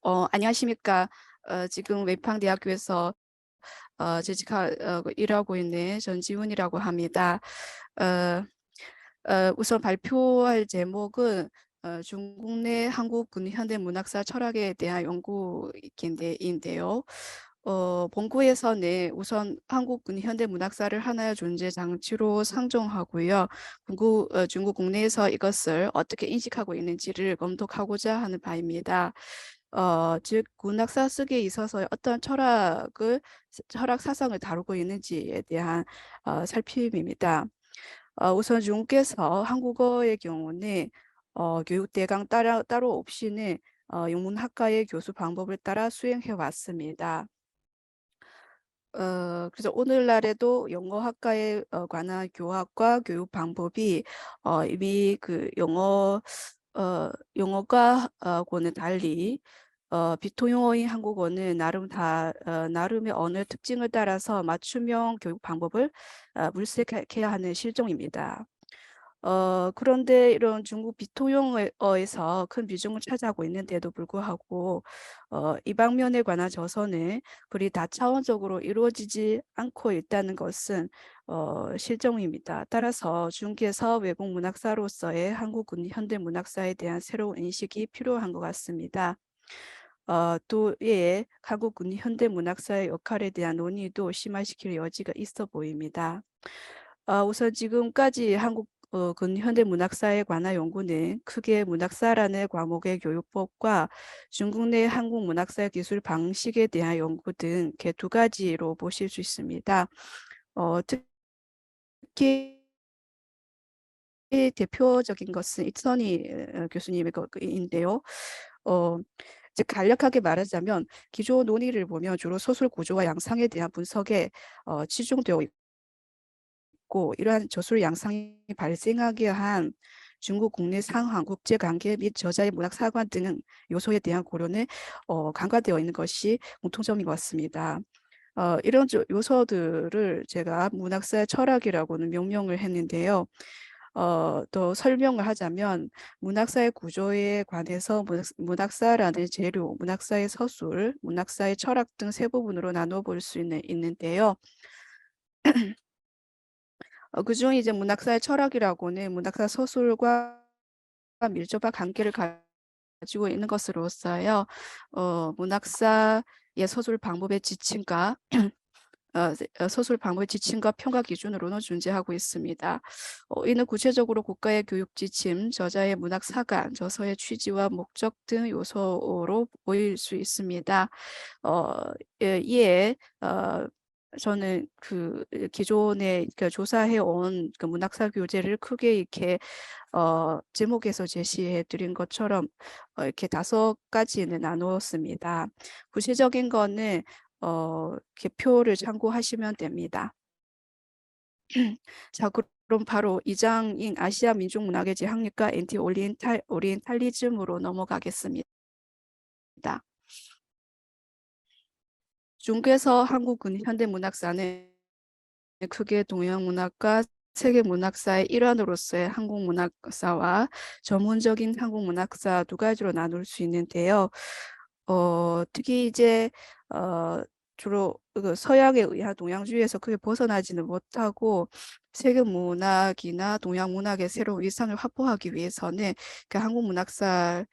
안녕하십니까. 지금 웨이팡대학교에서 재직하 일하고 있는 전지훈이라고 합니다. 어, 우선 발표할 제목은 중국 내 한국 근현대 문학사 철학에 대한 연구인데요. 본고에서는 우선 한국 근현대 문학사를 하나의 존재 장치로 상정하고요. 중국 국내에서 이것을 어떻게 인식하고 있는지를 검토하고자 하는 바입니다. 즉 문학사 쓰기에 있어서 어떤 철학 사상을 다루고 있는지에 대한 살핌입니다. 우선 중국에서 한국어의 경우는 교육 대강 따로 없이는 영문학과의 교수 방법을 따라 수행해 왔습니다. 그래서 오늘날에도 영어학과에 관한 교학과 교육 방법이 이미 그 영어과하고는 달리 비통용어인 한국어는 나름의 언어 특징을 따라서 맞춤형 교육 방법을 물색해야 하는 실정입니다. 그런데 이런 중국 비통용어에서 큰 비중을 차지하고 있는데도 불구하고 이 방면에 관한 저서는 그리 다차원적으로 이루어지지 않고 있다는 것은 실정입니다. 따라서 중국에서 외국 문학사로서의 한국 현대 문학사에 대한 새로운 인식이 필요한 것 같습니다. 또 한국 현대 문학사의 역할에 대한 논의도 심화시킬 여지가 있어 보입니다. 우선 지금까지 한국 근현대 문학사에 관한 연구는 크게 문학사라는 과목의 교육법과 중국 내 한국 문학사 기술 방식에 대한 연구 등 이렇게 두 가지로 보실 수 있습니다. 특히 대표적인 것은 이선희 교수님의 인데요. 즉 간략하게 말하자면 기존 논의를 보면 주로 소설 구조와 양상에 대한 분석에 치중되어 있고, 이러한 저술 양상이 발생하게 한 중국 국내 상황, 국제관계 및 저자의 문학 사관 등 요소에 대한 고려는 간과되어 있는 것이 공통점인 것 같습니다. 이런 요소들을 제가 문학사의 철학이라고는 명명을 했는데요. 또 설명을 하자면 문학사의 구조에 관해서 문학사라는 재료, 문학사의 서술, 문학사의 철학 등 세 부분으로 나눠볼 수 있는데요. 그중 이제 문학사의 철학이라고는 문학사 서술과 밀접한 관계를 가지고 있는 것으로서요. 문학사의 서술 방법의 지침과 서술 방법의 지침과 평가 기준으로는 존재하고 있습니다. 이는 구체적으로 국가의 교육 지침, 저자의 문학 사관, 저서의 취지와 목적 등 요소로 보일 수 있습니다. 이에 저는 그 기존에 그 조사해 온 그 문학사 교재를 크게 이렇게 제목에서 제시해 드린 것처럼 이렇게 5가지는 나누었습니다. 구체적인 거는 개표를 참고하시면 됩니다. 자, 그럼 바로 2장인 아시아 민족문학의 재학력과 오리엔탈리즘으로 넘어가겠습니다. 중국에서 한국 현대문학사는 크게 동양문학과 세계문학사의 일환으로서의 한국문학사와 전문적인 한국문학사 두 가지로 나눌 수 있는데요. 특히 이제 주로 그 서양에 의한 동양주의에서 크게 벗어나지는 못하고 세계 문학이나 동양 문학의 새로운 위상을 확보하기 위해서는 그 한국 문학사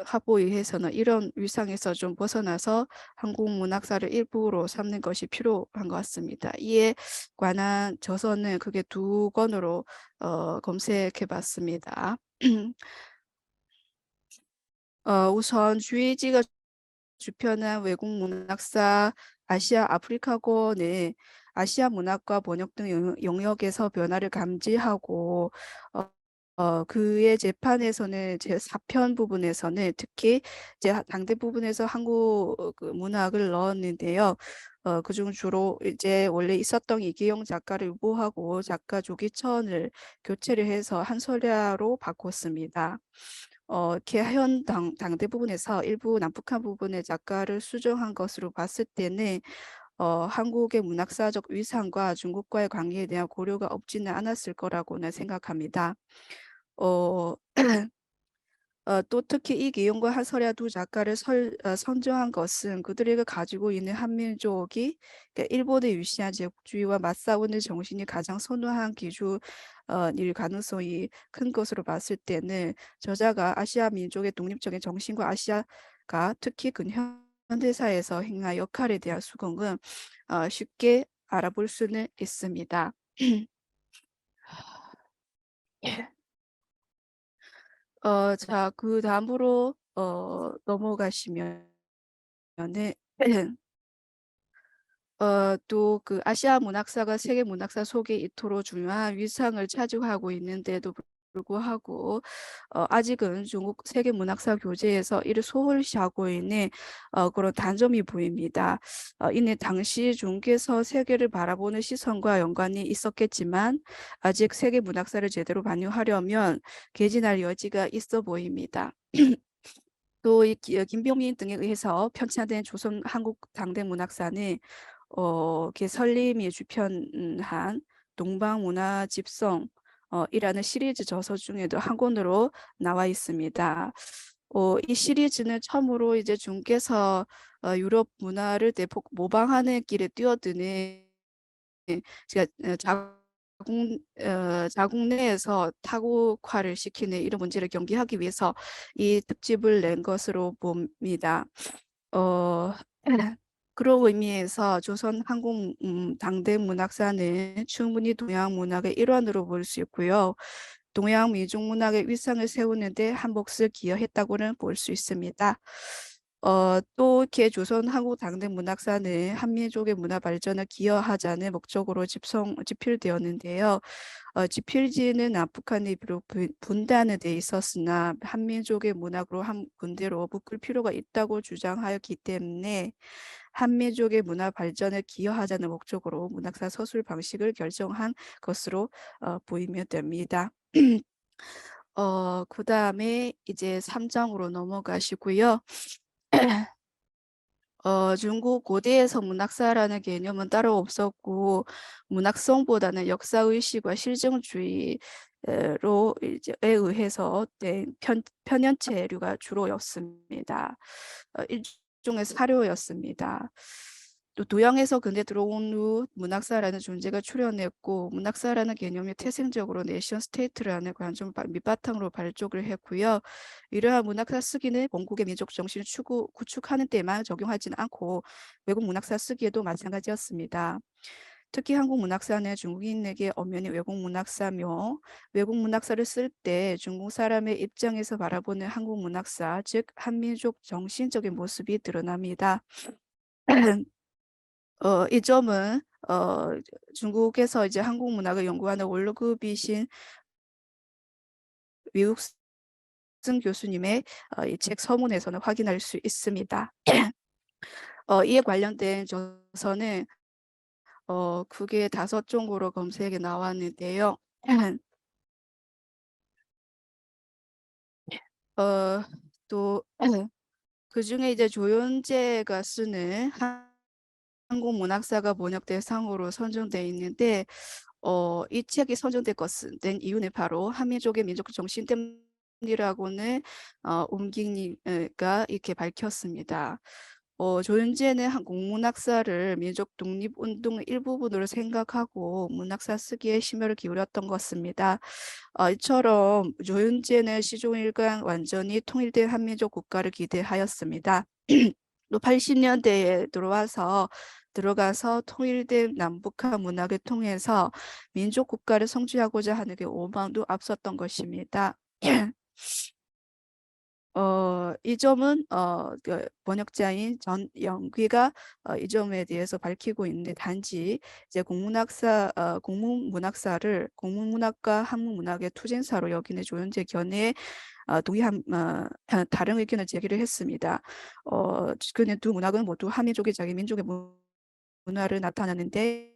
확보에 위해서는 이런 위상에서 좀 벗어나서 한국 문학사를 일부로 삼는 것이 필요한 것 같습니다. 이에 관한 저서는 크게 2권으로 검색해 봤습니다. 우선 주의지가 주편한 외국 문학사 아시아 아프리카권의 아시아 문학과 번역 등 영역에서 변화를 감지하고 그의 재판에서는 제4편 부분에서는 특히 이제 당대 부분에서 한국 그 문학을 넣었는데요. 그중 주로 이제 원래 있었던 이기영 작가를 유보하고 작가 조기천을 교체를 해서 한설야로 바꿨습니다. 개현 당대 부분에서 일부 남북한 부분의 작가를 수정한 것으로 봤을 때는 한국의 문학사적 위상과 중국과의 관계에 대한 고려가 없지는 않았을 거라고는 생각합니다. 어, 또 특히 이기용과 한설야 두 작가를 선정한 것은 그들에게 가지고 있는 한민족이 그러니까 일본의 유시한 제국주의와 맞싸우는 정신이 가장 선호한 기준일 가능성이 큰 것으로 봤을 때는 저자가 아시아 민족의 독립적인 정신과 아시아가 특히 근현대사에서 행한 역할에 대한 수긍은 쉽게 알아볼 수는 있습니다. 자, 그 다음으로 넘어가시면은 또 그 아시아 문학사가 세계 문학사 속에 이토록 중요한 위상을 차지하고 있는데도 불구하고 아직은 중국 세계 문학사 교재에서 이를 소홀시하고 있는 그런 단점이 보입니다. 이는 당시 중국에서 세계를 바라보는 시선과 연관이 있었겠지만 아직 세계 문학사를 제대로 반영하려면 개진할 여지가 있어 보입니다. 또 김병민 등에 의해서 편찬된 조선 한국 당대 문학사는 개설림이 주편한 동방문화 집성 이라는 시리즈 저서 중에도 한 권으로 나와 있습니다. 이 시리즈는 처음으로 이제 중께서 유럽 문화를 대폭 모방하는 길에 뛰어드는 제가 자국 내에서 타국화를 시키는 이런 문제를 경계하기 위해서 이 특집을 낸 것으로 봅니다. 어, 그런 의미에서 조선 한국 당대 문학사는 충분히 동양 문학의 일환으로 볼 수 있고요. 동양 민족 문학의 위상을 세우는데 한 몫을 기여했다고는 볼 수 있습니다. 또 이렇게 조선 한국 당대 문학사는 한민족의 문화 발전을 기여하자는 목적으로 집필되었는데요. 집필지는 남북한이 비록 분단에 돼 있었으나 한민족의 문학으로 한 군데로 묶을 필요가 있다고 주장하였기 때문에 한민족의 문화 발전을 기여하자는 목적으로 문학사 서술 방식을 결정한 것으로 보이면 됩니다. 그 다음에 이제 3장으로 넘어가시고요. 중국 고대에서 문학사라는 개념은 따로 없었고 문학성보다는 역사의식과 실증주의로 에 의해서 된 편연체류가 주로였습니다. 일종의 사료였습니다. 또 도양에서 근대 들어온 후 문학사라는 존재가 출현했고 문학사라는 개념이 태생적으로 내션 스테이트라는 관점 밑바탕으로 발족을 했고요. 이러한 문학사 쓰기는 본국의 민족 정신을 구축하는 데만 적용하지는 않고 외국 문학사 쓰기에도 마찬가지였습니다. 특히 한국 문학사는 중국인에게 엄연히 외국 문학사며 외국 문학사를 쓸 때 중국 사람의 입장에서 바라보는 한국 문학사, 즉 한민족 정신적인 모습이 드러납니다. 이 점은 중국에서 이제 한국 문학을 연구하는 월급이신 위욱승 교수님의 이 책 서문에서는 확인할 수 있습니다. 이에 관련된 저서는 그게 5종으로 검색에 나왔는데요. 또 그중에 이제 조연재가 쓰는 한국 문학사가 번역 대상으로 선정되어 있는데 이 책이 선정된 것은 된 이유는 바로 한민족의 민족 정신 때문이라고는 옮기니가 이렇게 밝혔습니다. 조윤재는 한국 문학사를 민족 독립운동의 일부분으로 생각하고 문학사 쓰기에 심혈을 기울였던 것입니다. 이처럼 조윤재는 시종일관 완전히 통일된 한민족 국가를 기대하였습니다. 또 80년대에 들어가서 통일된 남북한 문학을 통해서 민족 국가를 성취하고자 하는 게 오만도 앞섰던 것입니다. 이 점은 그 번역자인 전영귀가 이 점에 대해서 밝히고 있는데 단지 이제 공문문학사를 공문문학과 한문문학의 투쟁사로 여기는 조현재 견해에 다른 의견을 제기를 했습니다. 그는 두 문학은 모두 한민족의 자기 민족의 문화를 나타내는데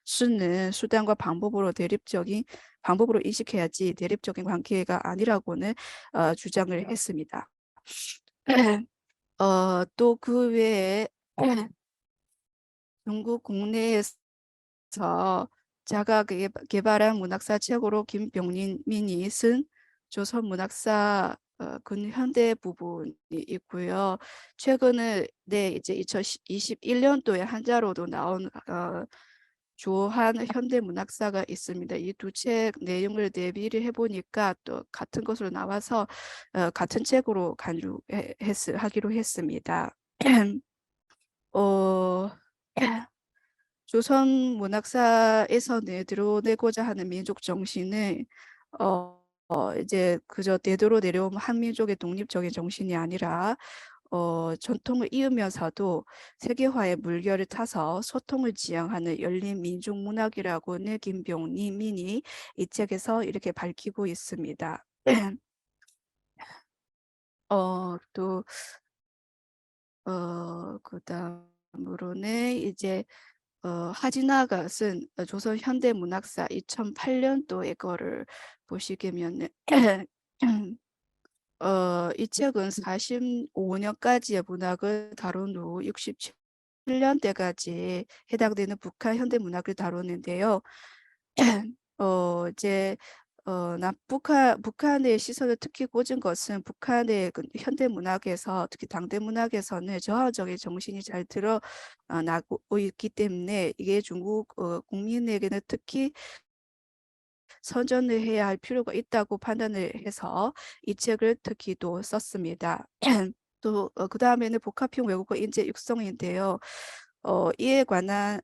수는 수단과 방법으로 인식해야지 대립적인 관계가 아니라고는 주장을 했습니다. 또 그 외에 중국 국내에서 자가 개발한 문학사 책으로 김병민이 쓴 조선 문학사 근현대 부분이 있고요. 최근에 이제 2021년도에 한자로도 나온 주한 현대 문학사가 있습니다. 이 두 책 내용을 대비를 해보니까 또 같은 것으로 나와서 같은 책으로 하기로 했습니다. 어, 조선 문학사에서 드러내고자 하는 민족 정신은 이제 그저 대대로 내려온 한민족의 독립적인 정신이 아니라 전통을 이으면서도 세계화의 물결을 타서 소통을 지향하는 열린 민족 문학이라고는 김병민이 이 책에서 이렇게 밝히고 있습니다. 또 그다음으로는 이제 하진아가 쓴 조선 현대문학사 2008년도의 거를 보시게면 이 책은 45년까지의 문학을 다룬 후 67년대까지 해당되는 북한 현대문학을 다루는데요. 이제 북한의 시선을 특히 꽂은 것은 북한의 그 현대문학에서 특히 당대문학에서는 저하적인 정신이 잘 드러나고 있기 때문에 이게 중국 국민에게는 특히 선전을 해야 할 필요가 있다고 판단을 해서 이 책을 특히 또 썼습니다. 또 그 다음에는 복합형 외국어 인재 육성인데요. 이에 관한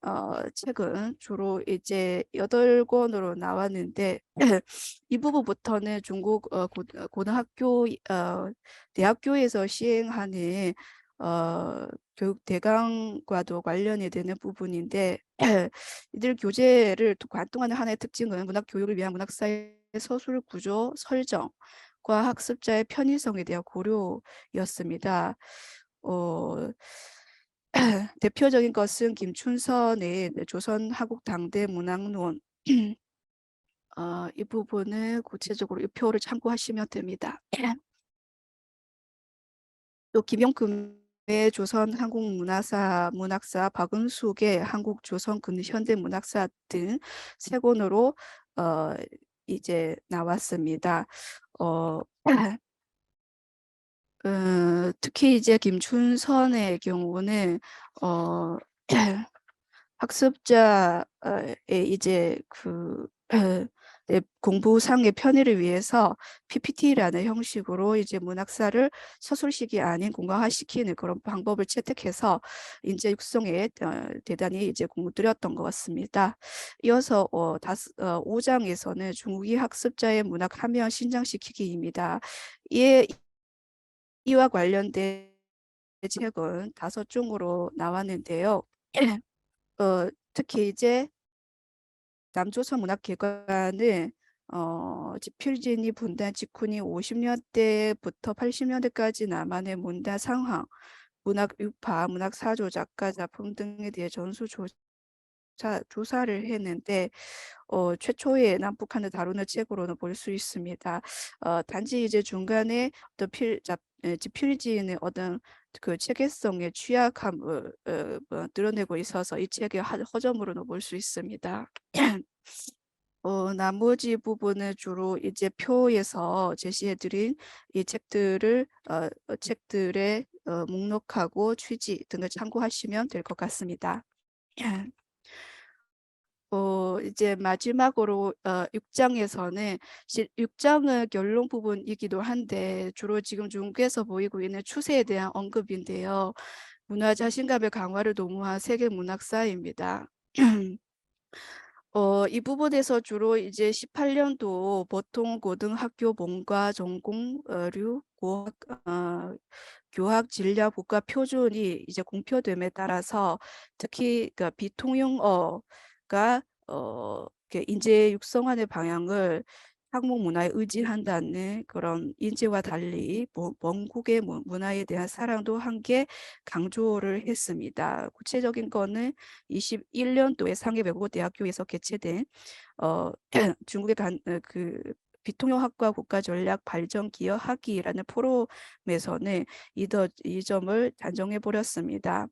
책은 주로 이제 8권으로 나왔는데 이 부분부터는 중국 고등학교 대학교에서 시행하는 교육 대강과도 관련이 되는 부분인데 이들 교재를 관통하는 하나의 특징은 문학 교육을 위한 문학사의 서술 구조 설정과 학습자의 편의성에 대한 고려였습니다. 어, 대표적인 것은 김춘선의 조선 한국 당대 문학론 이 부분을 구체적으로 이 표를 참고하시면 됩니다. 또 김용금의 조선 한국문학사, 박은숙의 한국 조선 근현대 문학사 등 세 권으로 이제 나왔습니다. 어, 특히 이제 김춘선의 경우는 어, 학습자의 이제 공부상의 편의를 위해서 PPT라는 형식으로 이제 문학사를 서술식이 아닌 공강화시키는 그런 방법을 채택해서 인재 육성에 대단히 이제 공들였던 것 같습니다. 이어서 5장에서는 중국이 학습자의 문학 함양 신장시키기입니다. 이와 관련된 책은 5종으로 나왔는데요. 특히 이제 남조선 문학계관은 지필진이 분단 직후인 50년대부터 80년대까지 남한의 문화 상황, 문학 유파, 문학 사조, 작가 작품 등에 대해 조사를 했는데 최초의 남북한을 다루는 책으로는 볼 수 있습니다. 단지 이제 중간에 어떤 지필진의 어떤 그 체계성의 취약함을 드러내고 있어서 이 책의 허점으로는 볼 수 있습니다. 나머지 부분은 주로 이제 표에서 제시해드린 이 책들의 목록하고 취지 등을 참고하시면 될 것 같습니다. 이제 마지막으로 6장에서는 6장은 결론 부분이기도 한데 주로 지금 중국에서 보이고 있는 추세에 대한 언급인데요. 문화 자신감의 강화를 도모한 세계 문학사입니다. 이 부분에서 주로 이제 18년도 보통 고등학교 본과 전공류 교학 진료 국가 표준이 이제 공표됨에 따라서 특히 그 비통용어가 인재 육성하는 방향을 한국 문화에 의지한다는 그런 인재와 달리 원국의 문화에 대한 사랑도 함께 강조를 했습니다. 구체적인 거는 21년도에 상해 외국어대학교에서 개최된 중국의 그 비통용학과 국가전략 발전 기여 학기라는 포럼에서는 이 점을 단정해 버렸습니다.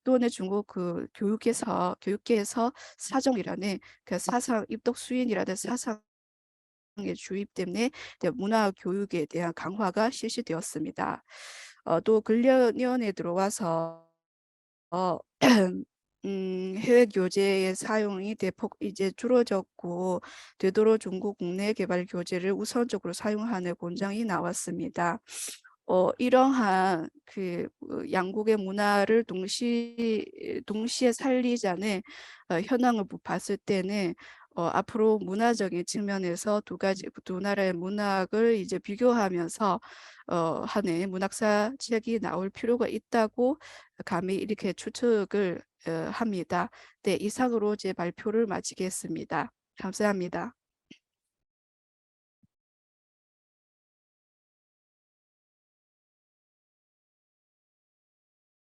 또는 중국 그 교육계에서 사정이라는 그 사상 입덕 수인이라는 사상 주입 때문에 문화 교육에 대한 강화가 실시되었습니다. 또 근년에 들어와서 어, 해외 교재의 사용이 대폭 이제 줄어졌고 되도록 중국 국내 개발 교재를 우선적으로 사용하는 권장이 나왔습니다. 이러한 양국의 문화를 동시에 살리자는 현황을 봤을 때는 앞으로 문화적인 측면에서 두 나라의 문학을 이제 비교하면서 하는 문학사 책이 나올 필요가 있다고 감히 이렇게 추측을 합니다. 네, 이상으로 제 발표를 마치겠습니다. 감사합니다.